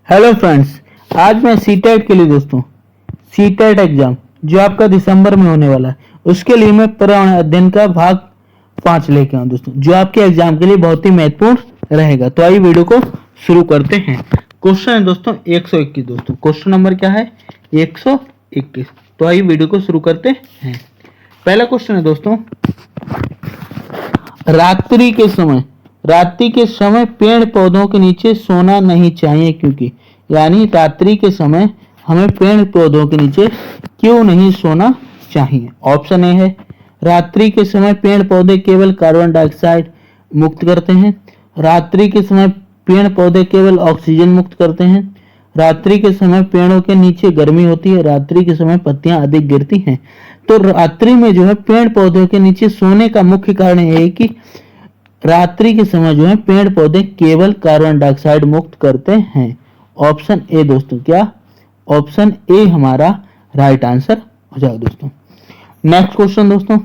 Hello friends, आज मैं CTET के लिए दोस्तों सीटेट एग्जाम जो आपका दिसंबर में होने वाला है उसके लिए मैं पर्यावरण अध्ययन का भाग 5 लेके आऊँ दोस्तों, जो आपके एग्जाम के लिए बहुत ही महत्वपूर्ण रहेगा। तो आइए वीडियो को शुरू करते हैं। क्वेश्चन है दोस्तों 121 दोस्तों। क्वेश्चन नंबर क्या है? 121। तो आइए वीडियो को शुरू करते हैं। पहला क्वेश्चन है दोस्तों, रात्रि के समय पेड़ पौधों के नीचे सोना नहीं चाहिए क्योंकि, यानी रात्रि के समय हमें पेड़ पौधों के नीचे क्यों नहीं सोना चाहिए? ऑप्शन ए है, रात्रि के समय पेड़ पौधे केवल कार्बन डाइऑक्साइड मुक्त करते हैं। रात्रि के समय पेड़ पौधे केवल ऑक्सीजन मुक्त करते हैं। रात्रि के समय पेड़ों के नीचे गर्मी होती है। रात्रि के समय पत्तियां अधिक गिरती हैं। तो रात्रि में जो है पेड़ पौधों के नीचे सोने का मुख्य कारण यह है कि रात्रि के समय जो है पेड़ पौधे केवल कार्बन डाइऑक्साइड मुक्त करते हैं। ऑप्शन ए दोस्तों, क्या ऑप्शन ए हमारा राइट आंसर हो जाएगा दोस्तों। नेक्स्ट क्वेश्चन दोस्तों,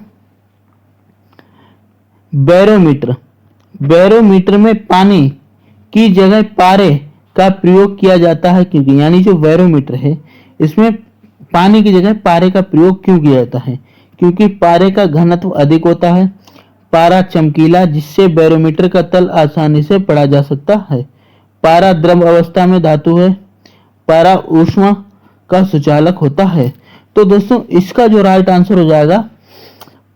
बैरोमीटर में पानी की जगह पारे का प्रयोग किया जाता है क्योंकि, यानी जो बैरोमीटर है इसमें पानी की जगह पारे का प्रयोग क्यों किया जाता है? क्योंकि पारे का घनत्व अधिक होता है। पारा चमकीला, जिससे बैरोमीटर का तल आसानी से पढ़ा जा सकता है। पारा द्रव अवस्था में धातु है। पारा ऊष्मा का सुचालक होता है। तो दोस्तों इसका जो राइट आंसर हो जाएगा,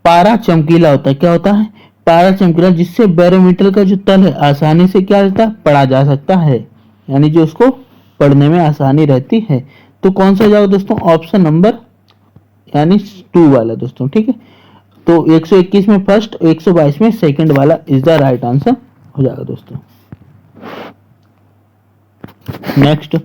पारा चमकीला होता है। क्या होता है? पारा चमकीला, जिससे बैरोमीटर का जो तल है आसानी से क्या रहता है? पढ़ा जा सकता है, यानी जो उसको पढ़ने में आसानी रहती है। तो कौन सा जाएगा दोस्तों? ऑप्शन नंबर यानी 2 वाला दोस्तों। ठीक है, तो 121 में फर्स्ट, 122 में सेकंड वाला इज द राइट आंसर हो जाएगा दोस्तों। नेक्स्ट,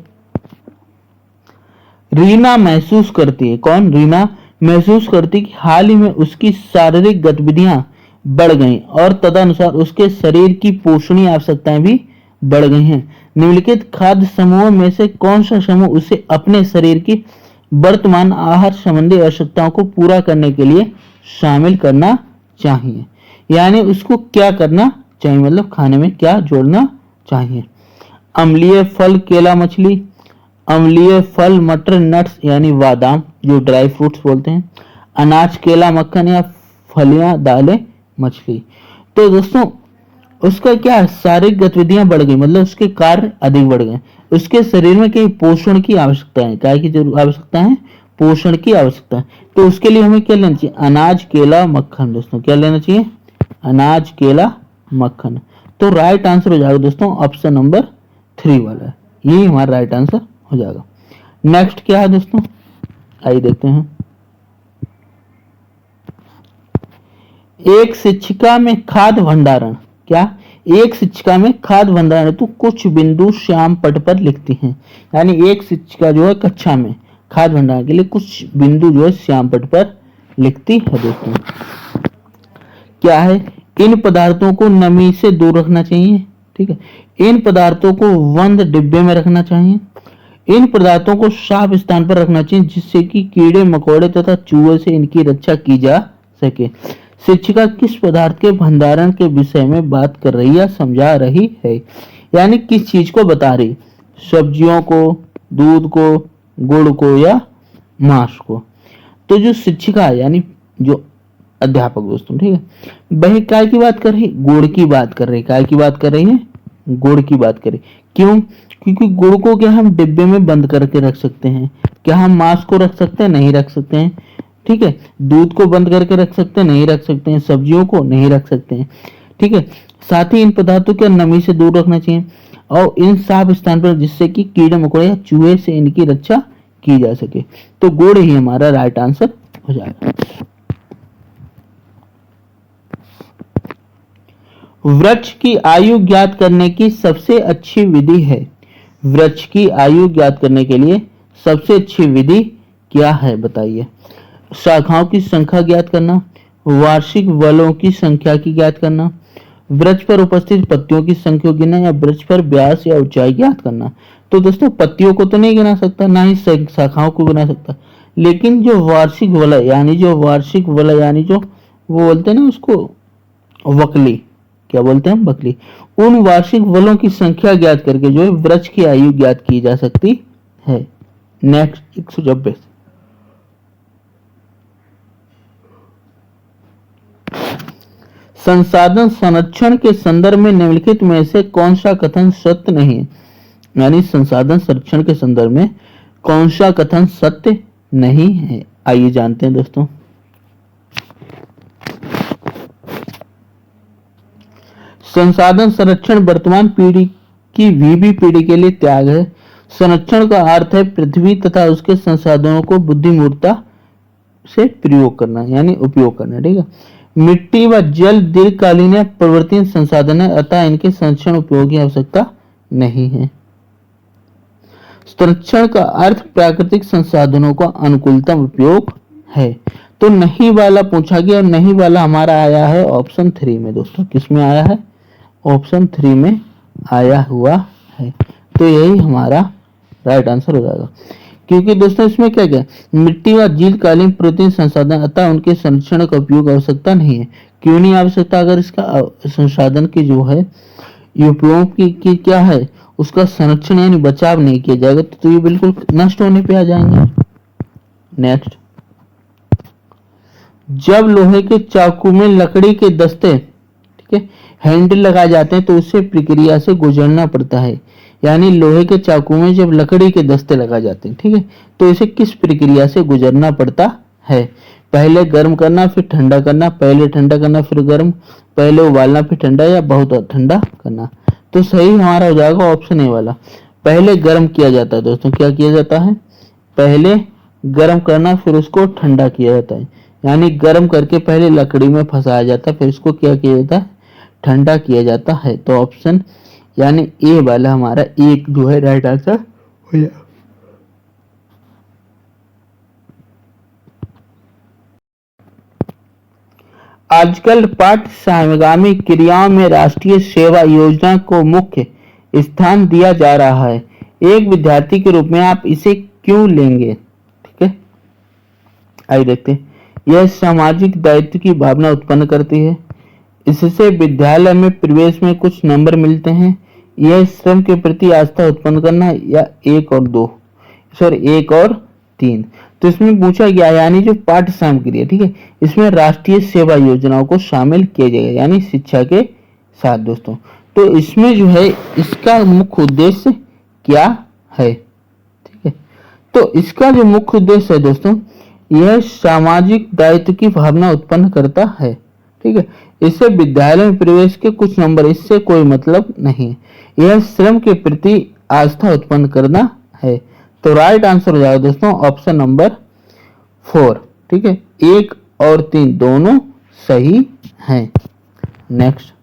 रीना महसूस करती है। कौन? रीना महसूस करती है कि हाल ही में उसकी शारीरिक गतिविधियां बढ़ गई और तदनुसार उसके शरीर की पोषणीय आवश्यकताएं भी बढ़ गई हैं। निम्नलिखित खाद्य समूहों में से कौन सा समूह उसे अपने शरीर की वर्तमान आहार संबंधी आवश्यकताओं को पूरा करने के लिए शामिल करना चाहिए? यानी उसको क्या करना चाहिए, मतलब खाने में क्या जोड़ना चाहिए? अम्लीय फल केला मछली, अम्लीय फल मटर नट्स यानी बादाम जो ड्राई फ्रूट्स बोलते हैं, अनाज केला मक्खन या फलियां दालें मछली। तो दोस्तों उसका क्या शारीरिक गतिविधियां बढ़ गई, मतलब उसके कार्य अधिक बढ़ गए। उसके शरीर में कई पोषण की आवश्यकता है। क्या की आवश्यकता है? पोषण की आवश्यकता है। तो उसके लिए हमें क्या लेना चाहिए? अनाज केला मक्खन दोस्तों। क्या लेना चाहिए? अनाज केला मक्खन। तो राइट आंसर हो जाएगा दोस्तों ऑप्शन नंबर 3 वाला, यही हमारा राइट आंसर हो जाएगा। नेक्स्ट क्या है दोस्तों, आइए देखते हैं। एक शिक्षिका में खाद्य भंडारण। क्या? एक शिक्षिका में खाद्य भंडारण तो कुछ बिंदु श्याम पट पर लिखती हैं। यानी एक शिक्षिका जो है कक्षा में खाद्य भंडारण के लिए कुछ बिंदु जो है श्याम पट पर लिखती है दोस्तों। क्या है? इन पदार्थों को नमी से दूर रखना चाहिए। ठीक है, इन पदार्थों को बंद डिब्बे में रखना चाहिए। इन पदार्थों को साफ स्थान पर रखना चाहिए जिससे कि कीड़े मकोड़े तथा चूहे से इनकी रक्षा की जा सके। शिक्षिका किस पदार्थ के भंडारण के विषय में बात कर रही है, समझा रही है? यानी किस चीज को बता रही? सब्जियों को, दूध को, गुड़ को या मांस को? तो जो शिक्षिका है यानी जो अध्यापक दोस्तों, ठीक है, वह काय की बात कर रही? गुड़ की बात कर रही। काय की बात कर रही है? गुड़ की बात करें। क्यों? क्योंकि गुड़ को क्या हम डिब्बे में बंद करके रख सकते हैं। क्या हम मांस को रख सकते हैं? नहीं रख सकते हैं। ठीक है, दूध को बंद करके रख सकते हैं? नहीं रख सकते हैं। सब्जियों को नहीं रख सकते हैं। ठीक है, साथ ही इन पदार्थों को नमी से दूर रखना चाहिए और इन साफ स्थान पर, जिससे कि कीड़े मकोड़े या चूहे से इनकी रक्षा की जा सके। तो गुड़ ही हमारा राइट आंसर हो जाएगा। वृक्ष की आयु ज्ञात करने की सबसे अच्छी विधि है। वृक्ष की आयु ज्ञात करने के लिए सबसे अच्छी विधि क्या है बताइए? शाखाओं की संख्या ज्ञात करना, वार्षिक बलों की संख्या की ज्ञात करना, वृक्ष पर उपस्थित पत्तियों की संख्या गिनना या वृक्ष पर व्यास या ऊंचाई ज्ञात करना। तो दोस्तों पत्तियों को तो नहीं गिना सकता, ना ही शाखाओं को गिना सकता, लेकिन जो वार्षिक वलय यानी जो वो बोलते हैं ना उसको, वकली, क्या बोलते हैं हम, बकली। उन वार्षिक फलों की संख्या ज्ञात करके जो है वृक्ष की आयु ज्ञात की जा सकती है। नेक्स्ट 190। संसाधन संरक्षण के संदर्भ में निम्नलिखित में से कौन सा कथन सत्य नहीं है, यानी संसाधन संरक्षण के संदर्भ में कौन सा कथन सत्य नहीं है, आइए जानते हैं दोस्तों। संसाधन संरक्षण वर्तमान पीढ़ी की भी पीढ़ी के लिए त्याग है। संरक्षण का अर्थ है पृथ्वी तथा उसके संसाधनों को बुद्धिमूर्ता से प्रयोग करना, यानी उपयोग करना, ठीक है। मिट्टी व जल दीर्घकालीन या परिवर्तनीय संसाधन है, अतः इनके संरक्षण उपयोग की आवश्यकता नहीं है। संरक्षण का अर्थ प्राकृतिक संसाधनों का अनुकूलतम उपयोग है। तो नहीं वाला पूछा गया और नहीं वाला हमारा आया है ऑप्शन 3 में दोस्तों। किसमें आया है, ऑप्शन 3 में आया हुआ है। तो यही हमारा राइट आंसर हो जाएगा, क्योंकि दोस्तों इसमें क्या क्या, मिट्टी व दीर्घकालीन प्रोटीन संसाधन अतः उनके संरक्षण का उपयोग आवश्यकता नहीं है। क्यों नहीं आवश्यकता, अगर इसका संसाधन की जो है उपयोग की क्या है, उसका संरक्षण यानी बचाव नहीं किया जाएगा तो ये बिल्कुल नष्ट होने पे आ जाएंगे। नेक्स्ट, जब लोहे के चाकू में लकड़ी के दस्ते, ठीक है, हैंडल लगाए जाते हैं तो उसे प्रक्रिया से गुजरना पड़ता है। यानी लोहे के चाकू में जब लकड़ी के दस्ते लगाए जाते हैं, ठीक है, तो इसे किस प्रक्रिया से गुजरना पड़ता है, पहले गर्म करना फिर ठंडा करना, पहले ठंडा करना फिर गर्म, पहले उबालना फिर ठंडा, या बहुत ठंडा करना। तो सही हमारा हो जाएगा ऑप्शन ए वाला, पहले गर्म किया जाता है दोस्तों। क्या किया जाता है, पहले गर्म करना फिर उसको ठंडा किया जाता है, यानी गर्म करके पहले लकड़ी में फंसाया जाता है फिर इसको क्या किया जाता है, ठंडा किया जाता है। तो ऑप्शन यानी ए वाला हमारा एक जो है राइट आंसर हो जाएगा। आजकल पाठ्यसामगामी क्रियाओं में राष्ट्रीय सेवा योजना को मुख्य स्थान दिया जा रहा है। एक विद्यार्थी के रूप में आप इसे क्यों लेंगे, ठीक है, आइए देखते हैं। यह सामाजिक दायित्व की भावना उत्पन्न करती है। इससे विद्यालय में प्रवेश में कुछ नंबर मिलते हैं। यह श्रम के प्रति आस्था उत्पन्न करना, या 1 और 2, सॉरी 1 और 3। तो इसमें पूछा गया यानी जो पाठ्य सामग्री है, ठीक है, इसमें राष्ट्रीय सेवा योजनाओं को शामिल किया जाएगा, यानी शिक्षा के साथ दोस्तों। तो इसमें जो है इसका मुख्य उद्देश्य क्या है, ठीक है, तो इसका जो मुख्य उद्देश्य है दोस्तों, यह सामाजिक दायित्व की भावना उत्पन्न करता है, ठीक है। इससे विद्यालय में प्रवेश के कुछ नंबर, इससे कोई मतलब नहीं। यह श्रम के प्रति आस्था उत्पन्न करना है। तो राइट आंसर हो जाएगा दोस्तों ऑप्शन नंबर 4, ठीक है, 1 और 3 दोनों सही हैं। नेक्स्ट,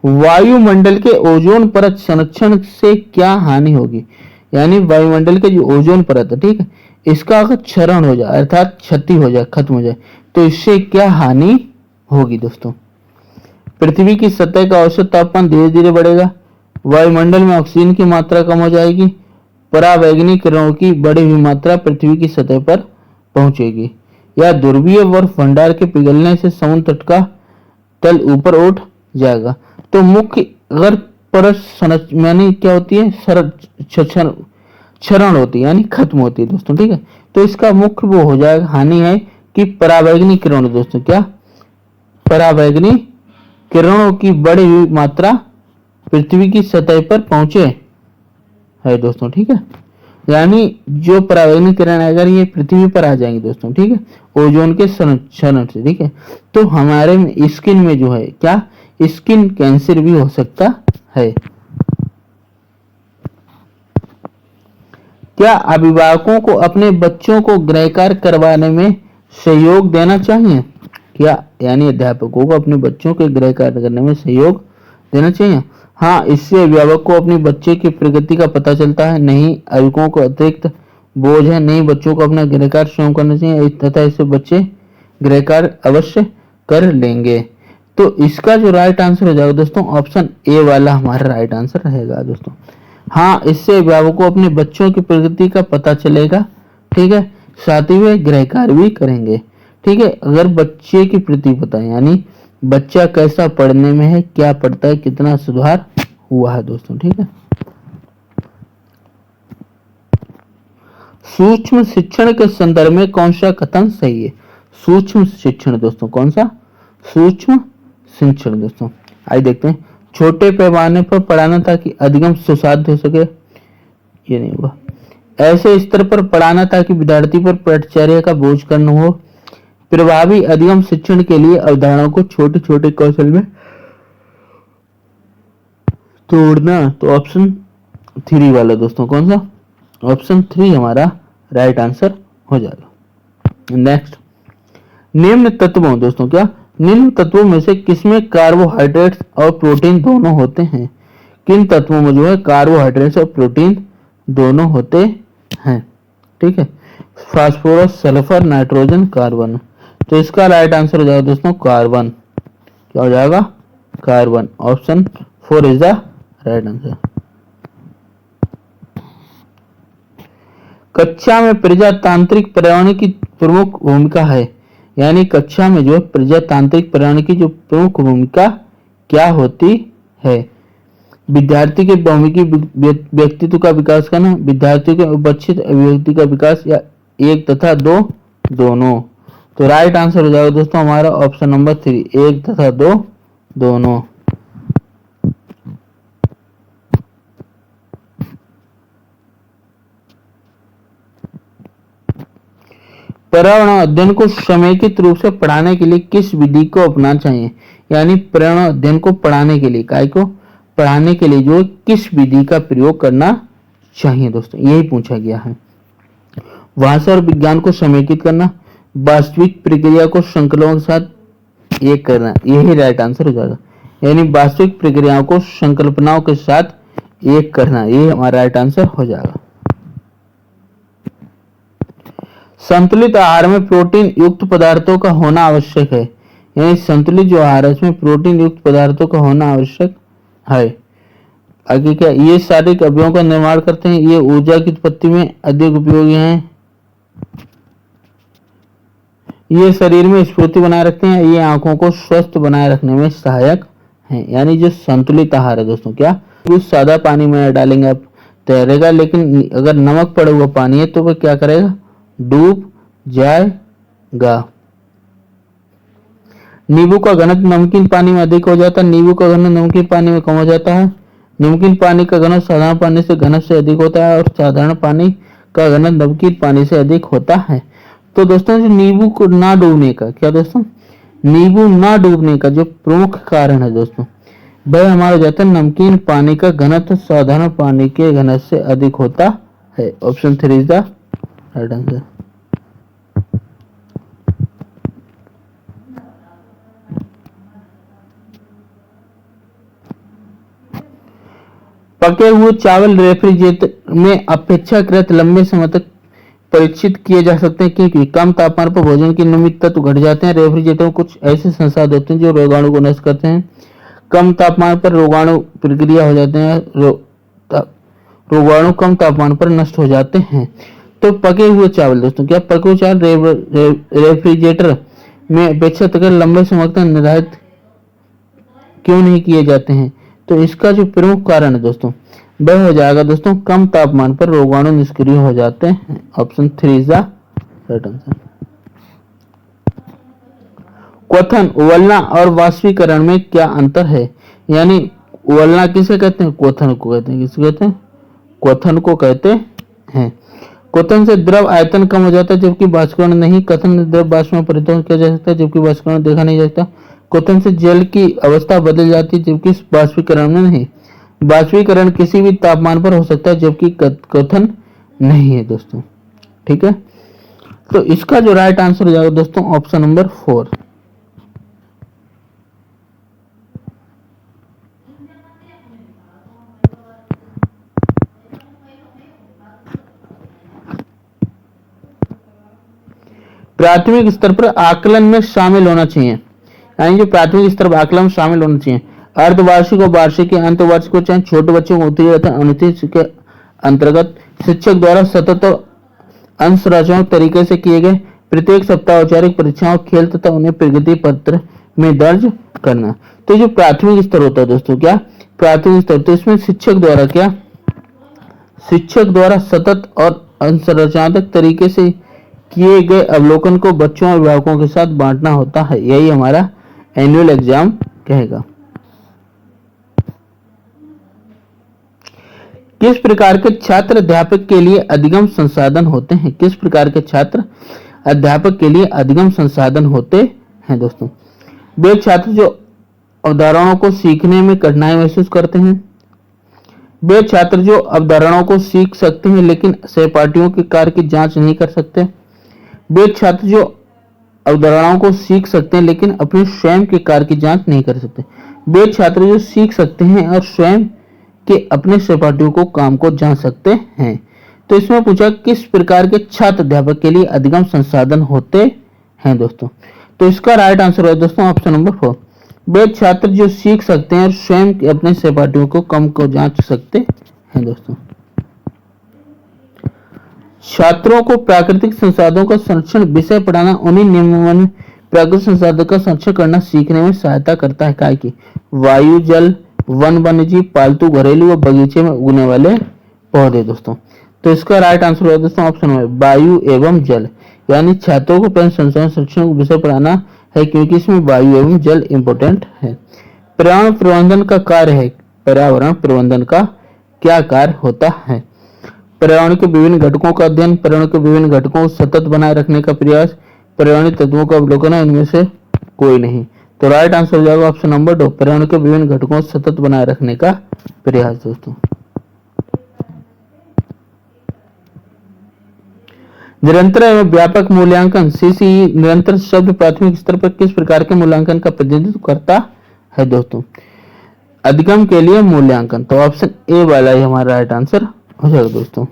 वायुमंडल के ओजोन परत संरक्षण से क्या हानि होगी, यानी वायुमंडल के जो ओजोन परत है, ठीक है, इसका अगर क्षरण हो जाए अर्थात क्षति हो जाए, खत्म हो जाए, तो इससे क्या हानि होगी दोस्तों। पृथ्वी की सतह का औसत तापमान धीरे धीरे बढ़ेगा, वायुमंडल में ऑक्सीजन की मात्रा कम हो जाएगी, परावैंगनी किरणों की बढ़ी हुई मात्रा पृथ्वी की सतह पर पहुंचेगी, या ध्रुवीय बर्फ भंडार के पिघलने से समुद्र तट का तल ऊपर उठ जाएगा। तो मुख्य अगर परत यानी क्या होती है, क्षरण होती है, यानी खत्म होती है दोस्तों, ठीक है। तो इसका मुख्य वो हो जाएगा, हानि है कि परावैंगनी किरणों दोस्तों, क्या परावैंगनी किरणों की बढ़ी हुई मात्रा पृथ्वी की सतह पर पहुंचे है दोस्तों, ठीक है। यानी जो परावैंगनी किरण अगर ये पृथ्वी पर आ जाएंगी दोस्तों, ठीक है, ओजोन के क्षरण से, ठीक है, तो हमारे स्किन में जो है क्या, स्किन कैंसर भी हो सकता है। क्या अभिभावकों को अपने बच्चों को गृह कार्य करवाने में सहयोग देना चाहिए, क्या यानी अध्यापकों को अपने बच्चों के गृह कार्य करने में सहयोग देना चाहिए। हाँ, इससे अभिभावक को अपने बच्चे की प्रगति का पता चलता है, नहीं अभिभावकों को अतिरिक्त बोझ है, नहीं बच्चों को अपना गृह कार्य स्वयं करना चाहिए, तथा इससे बच्चे गृह कार्य अवश्य कर लेंगे। तो इसका जो राइट आंसर हो जाएगा दोस्तों ऑप्शन ए वाला हमारा राइट आंसर रहेगा दोस्तों। हाँ, इससे अभिभावक को अपने बच्चों की प्रगति का पता चलेगा, ठीक है, साथ ही वे गृह कार्य भी करेंगे, ठीक है। अगर बच्चे की प्रति पता है, यानी बच्चा कैसा पढ़ने में है, क्या पढ़ता है, कितना सुधार हुआ है दोस्तों। ठीक है, सूक्ष्म शिक्षण के संदर्भ में कौन सा कथन सही है? सूक्ष्म शिक्षण दोस्तों, कौन सा? सूक्ष्म शिक्षण दोस्तों। आइए देखते हैं। छोटे पैमाने पर पढ़ाना ताकि अधिगम सुसाध्य हो सके, ये नहीं हुआ। ऐसे स्तर पर पढ़ाना ताकि विद्यार्थी पर पाठ्यचर्या का बोझ कम हो। प्रभावी अधिगम शिक्षण के लिए अवधारणाओं को छोटे छोटे कौशल में तोड़ना। तो ऑप्शन 3 वाला दोस्तों, कौन सा? ऑप्शन 3 हमारा राइट आंसर हो जाएगा। नेक्स्ट, निम्न तत्वों दोस्तों, क्या निम्न तत्वों में से किसमें कार्बोहाइड्रेट्स और प्रोटीन दोनों होते हैं? किन तत्वों में जो है कार्बोहाइड्रेट्स और प्रोटीन दोनों होते हैं? ठीक है, फास्फोरस, सल्फर, नाइट्रोजन, कार्बन। तो इसका राइट आंसर हो जाएगा दोस्तों कार्बन। क्या हो जाएगा? Carbon. Option 4 is the right answer. कक्षा में प्रजातांत्रिक पर्यावरण की प्रमुख भूमिका है, यानी कक्षा में जो प्रजातांत्रिक पर्यावरण की जो प्रमुख भूमिका क्या होती है? विद्यार्थी के बहुमुखी व्यक्तित्व का विकास करना, विद्यार्थियों के उपस्थित अभिव्यक्ति का विकास, या 1 तथा 2 दोनों। तो राइट आंसर हो जाएगा दोस्तों हमारा ऑप्शन नंबर 3, 1 तथा 2 दोनों। पर्यावरण अध्ययन को समेकित रूप से पढ़ाने के लिए किस विधि को अपनाना चाहिए? यानी पर्यावरण अध्ययन को पढ़ाने के लिए, काय को पढ़ाने के लिए जो किस विधि का प्रयोग करना चाहिए दोस्तों, यही पूछा गया है। भाषा और विज्ञान को समेकित करना, वास्तविक प्रक्रिया को संकल्पों के साथ एक करना, यही राइट आंसर हो जाएगा। यानी वास्तविक प्रक्रियाओं को संकल्पनाओं के साथ एक करना, ये हमारा राइट आंसर हो जाएगा। संतुलित आहार में प्रोटीन युक्त पदार्थों का होना आवश्यक है, यानी संतुलित जो आहार है उसमें प्रोटीन युक्त पदार्थों का होना आवश्यक है। आगे क्या, ये शारीरिक अवयवों का निर्माण करते हैं, ये ऊर्जा की उत्पत्ति में अधिक उपयोगी हैं, ये शरीर में स्फूर्ति बनाए रखते हैं, ये आंखों को स्वस्थ बनाए रखने में सहायक हैं। यानी जो संतुलित आहार है दोस्तों, क्या कुछ सादा पानी में डालेंगे आप तैरेगा, लेकिन अगर नमक पड़ा हुआ पानी है तो वह क्या करेगा? डूब जाएगा। नींबू का घनत्व नमकीन पानी में अधिक हो जाता है, नींबू का घनत्व नमकीन पानी में कम हो जाता है। नमकीन पानी का घनत्व साधारण पानी से घनत्व से अधिक होता है और साधारण पानी का घनत्व नमकीन पानी से अधिक होता है। तो दोस्तों जो नींबू को ना डूबने का, क्या दोस्तों, नींबू ना डूबने का जो प्रमुख कारण है दोस्तों, वह हमारा जाता है नमकीन पानी का घनत्व साधारण पानी के घनत्व से अधिक होता है। Option 3 is the right answer. पके हुए चावल रेफ्रिजरेटर में अपेक्षाकृत लंबे समय तक परीक्षित किए जा सकते हैं, क्योंकि कम तापमान पर भोजन के नियमित तत्व घट जाते हैं। रेफ्रिजरेटर में कुछ ऐसे संसाधन होते हैं जो रोगाणु को नष्ट करते हैं। कम तापमान पर रोगाणु प्रक्रिया हो जाते हैं, रोगाणु कम तापमान पर नष्ट हो जाते हैं। तो पके हुए चावल दोस्तों, क्या पके हुए चावल रेफ्रिजरेटर में अपेक्षाकृत लंबे समय तक निर्धारित क्यों नहीं किए जाते हैं? तो इसका जो प्रमुख कारण है दोस्तों, वह हो जाएगा दोस्तों कम तापमान पर रोगाणु निष्क्रिय हो जाते हैं। Option 3 is the right answer. क्वथन, उबलना और वाष्पीकरण में क्या अंतर है? यानी उबलना किसे कहते हैं? क्वथन को कहते हैं। किसे कहते हैं? क्वथन को कहते हैं। क्वथन से द्रव आयतन कम हो जाता है जबकि वाष्पीकरण नहीं। क्वथन से द्रव वाष्प में परिवर्तित किया जा सकता है जबकि वाष्पीकरण देखा नहीं जा सकता। क्वथन से जल की अवस्था बदल जाती है जबकि वाष्पीकरण में नहीं। वाष्पीकरण किसी भी तापमान पर हो सकता है जबकि क्वथन नहीं है दोस्तों। ठीक है, तो इसका जो राइट आंसर हो जाएगा दोस्तों ऑप्शन नंबर 4। प्राथमिक स्तर पर आकलन में शामिल होना चाहिए, यानी जो प्राथमिक स्तर पर आकलन में शामिल होना चाहिए। अर्धवार्षिक और वार्षिक, अंतवार्षिक चाहे छोटे बच्चों को अनुचित के अंतर्गत शिक्षक द्वारा सतत और अंशरचनात्मक तरीके से किए गए प्रत्येक सप्ताह औपचारिक परीक्षाओं, खेल तथा उन्हें प्रगति पत्र में दर्ज करना। तो जो प्राथमिक स्तर होता है दोस्तों, क्या प्राथमिक स्तर, तो इसमें शिक्षक द्वारा सतत और संरचनात्मक तरीके से किए गए अवलोकन को बच्चों और अभिभावकों के साथ बांटना होता है। यही हमारा एनुअल एग्जाम कहेगा। किस प्रकार के छात्र अध्यापक के लिए अधिगम संसाधन होते हैं? किस प्रकार के छात्र अध्यापक के लिए अधिगम संसाधन होते हैं दोस्तों? वे छात्र जो अवधारणाओं को सीखने में कठिनाई महसूस करते हैं, वे छात्र जो अवधारणाओं को सीख सकते हैं लेकिन सहपाठियों के कार्य की जांच नहीं कर सकते, वे छात्र जो अवधारणाओं को सीख सकते हैं लेकिन अपने स्वयं के कार्य की जांच नहीं कर सकते, वे छात्र जो सीख सकते हैं और स्वयं के अपने सहपाठियों को काम को जान सकते हैं। तो इसमें पूछा किस प्रकार के छात्र अध्यापक के लिए अधिगम संसाधन होते हैं दोस्तों? तो इसका राइट आंसर है दोस्तों ऑप्शन नंबर 4, वे छात्र जो सीख सकते हैं और स्वयं के अपने सहपाठियों को कम को जांच सकते हैं दोस्तों। छात्रों को प्राकृतिक संसाधनों का संरक्षण विषय पढ़ाना उन्हीं नियमों में प्राकृतिक संसाधनों का संरक्षण करना सीखने में सहायता करता है। काय की वायु, जल, वन, वन्यजीव, पालतू, घरेलू व बगीचे में उगने वाले पौधे दोस्तों। तो इसका राइट आंसर है दोस्तों ऑप्शन नंबर वायु एवं जल, यानी छात्रों को पर्यावरण संसाधन संरक्षण विषय पढ़ाना है क्योंकि इसमें वायु एवं जल इंपॉर्टेंट है। पर्यावरण प्रबंधन का कार्य है, पर्यावरण प्रबंधन का क्या कार्य होता है? पर्यावरण के विभिन्न घटकों का अध्ययन, पर्यावरण के विभिन्न घटकों को सतत बनाए रखने का प्रयास, पर्यावरणीय तत्वों का अवलोकन, इनमें से कोई नहीं। तो राइट आंसर हो जाएगा ऑप्शन नंबर 2, पर्यावरण के विभिन्न घटकों को सतत बनाए रखने का प्रयास दोस्तों। निरंतर एवं व्यापक मूल्यांकन सीसीई निरंतर शब्द प्राथमिक स्तर पर किस प्रकार के मूल्यांकन का प्रतिनिधित्व करता है दोस्तों? अधिगम के लिए मूल्यांकन। तो ऑप्शन ए वाला ही हमारा राइट आंसर हो जाएगा दोस्तों।